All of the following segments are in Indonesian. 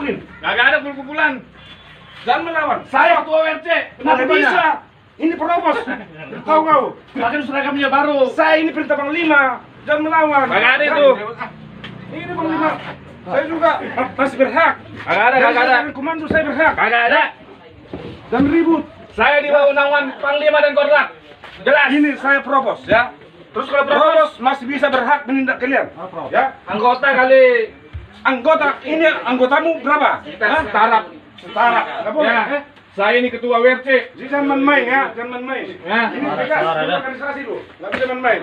kumpulin. Kagak ada kumpulan. Jangan melawan. Saya ketua WRC. Kenapa bisa? Ini provos. Tahu kau? Pakai seragamnya baru. Saya ini perintah Panglima. Jangan melawan. Kagak ada itu. Ini Panglima. Saya juga masih berhak. Kagak ada, kagak ada. Dari komando saya berhak. Kagak ada. Dan ribut. Saya di bawah naungan Panglima dan Korlap. Jelas. Ini saya provos ya. Terus kalau Provos masih bisa berhak menindak kalian. Ya. anggota kali Anggota ini anggotamu berapa? kita setara. Setara. Nggak boleh. Ya. Saya ini ketua WRC. Jadi jangan main-main ya, jangan main-main. Ya. Ini tegas, organisasi lu, nggak bisa main-main.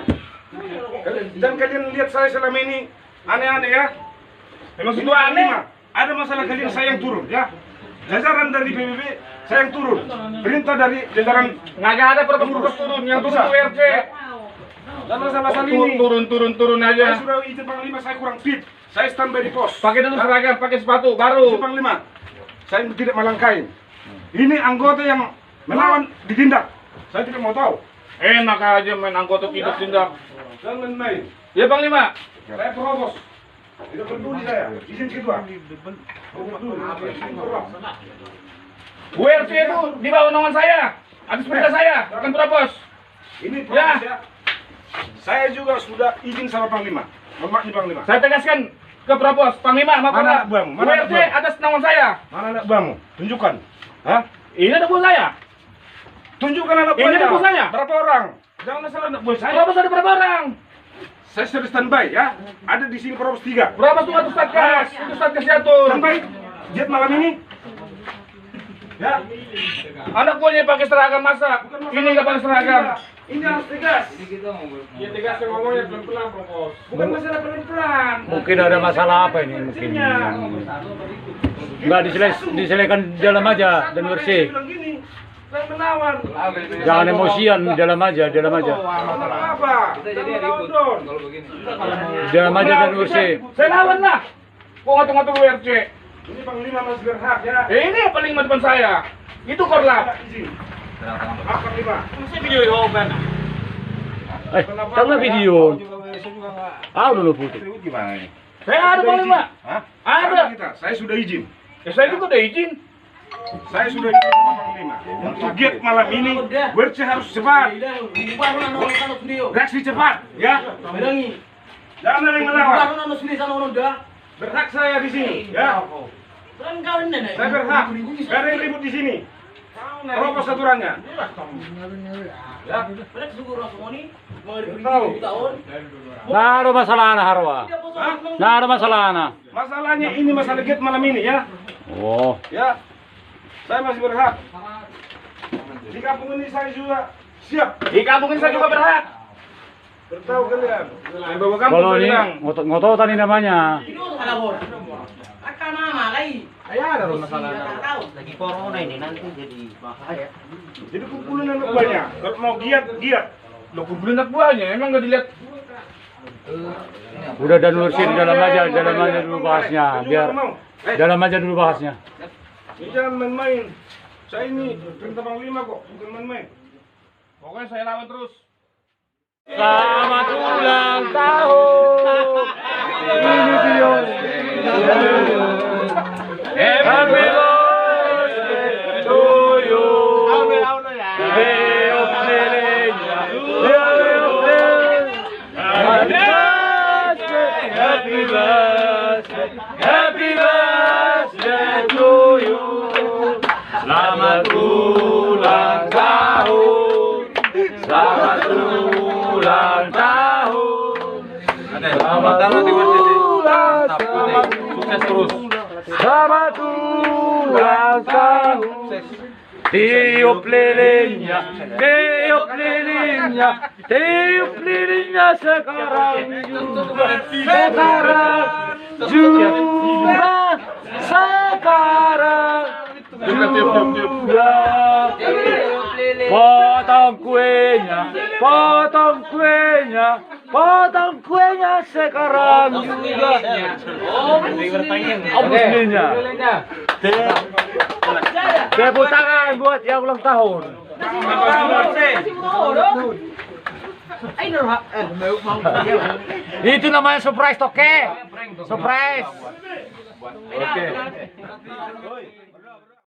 Dan kalian lihat saya selama ini aneh-aneh ya. Emang Itu itu aneh. Ada masalah kalian saya yang turun ya. Jajaran dari PBB saya yang turun. Perintah dari jajaran Nggak ada purpose turun, yang turun itu WRC. dan masalah ini. Turun Saya aja. sudah izin Panglima, saya kurang fit. Saya standby di pos. Pakai dulu seragam, pakai sepatu Izin baru. Panglima. Saya tidak melangkahi. Ini anggota yang melawan ditindak. Saya tidak mau tahu. Enak aja main anggota tindak. Jangan main-main. Ya Panglima. Saya provos. Tidak peduli saya. Izin kedua. WRC itu di bawah naungan saya. Habis perintah saya, bukan purpos. Ini provos ya. Saya juga sudah izin sama Panglima. Hormati Panglima. Saya tegaskan ke purpos, Panglima, Mana maaf anak buahmu? Mana anak WRC buahmu? atas naungan saya. Mana anak buahmu? Tunjukkan. Hah? Ini ada buah saya. Tunjukkan anak Ini buahnya. anak buah saya. Berapa orang? Jangan salah anak buah saya. Purpos ada berapa orang? Saya sudah standby ya. Ada di sini provos 3. Berapa tuh satu satgas? Itu satgas jatuh. Standby. Jet malam ini. Ya. Anak buahnya pakai seragam masa. Bukan masalah Ini nggak pakai seragam. Ini harus tegas. Ya tegas ngomongnya pelan-pelan purpos. Bukan masalah pelan-pelan. Mungkin ada masalah apa ini mungkin nggak diselesaikan di dalam aja dan bersih. Bilang gini, saya menawan. Jangan emosian di dalam aja Masalah apa? Kita jadi ribut. di dalam aja dan bersih. Saya lawan lah. Kok ngatur-ngatur WRC? Ini Panglima masih berhak ya. Ini yang paling depan saya. Itu Korlap. Izin. Panglima. Karena video. Ah udah lu putus. Gimana ini? Saya ada Panglima. Hah? Ada. Kita. Saya sudah izin. Ya saya juga udah izin. Saya sudah izin sama Panglima. Untuk gate malam ini, WRC harus cepat. Reaksi cepat, ya. Jangan ada yang melawan. Berhak saya di sini, ya. Saya berhak. Gak ada yang ribut di sini. Propos aturannya. Ya. Tahu. Nggak ada masalah na harwa. Hah? Nggak ada masalah na. Masalahnya ini masalah gate malam ini, ya. Oh. Ya. Saya masih berhak. Di kampung ini saya juga siap. Di kampung ini saya juga berhak. Bertahu kalian. Yang bawa kampung Kalau ini bilang. ngotot-ngototan ini namanya. Ada masalah. Lagi corona ini nanti jadi bahaya. Jadi kumpulin anak buahnya. Kalau mau giat, giat. Lo kumpulin anak buahnya, emang nggak dilihat. Udah dan bersih di dalam aja dulu bahasnya. Biar dalam aja dulu bahasnya. Ini jangan main-main. Saya ini perintah Panglima kok, bukan main-main. Pokoknya saya lawan terus. Selamat ulang tahun. Ini video. Happy birthday to you. Happy birthday to you. Selamat ulang tahun. Selamat ulang tahun. Selamat ulang tahun. Sukses terus. Selamat ulang tahun. Tiup lilinnya, tiup lilinnya, tiup lilinnya sekarang juga, sekarang juga, sekarang juga. Potong kuenya, potong kuenya, potong kuenya sekarang juga. Muslimnya. Tepuk tangan buat yang ulang tahun. Itu namanya surprise toke. Surprise. Oke.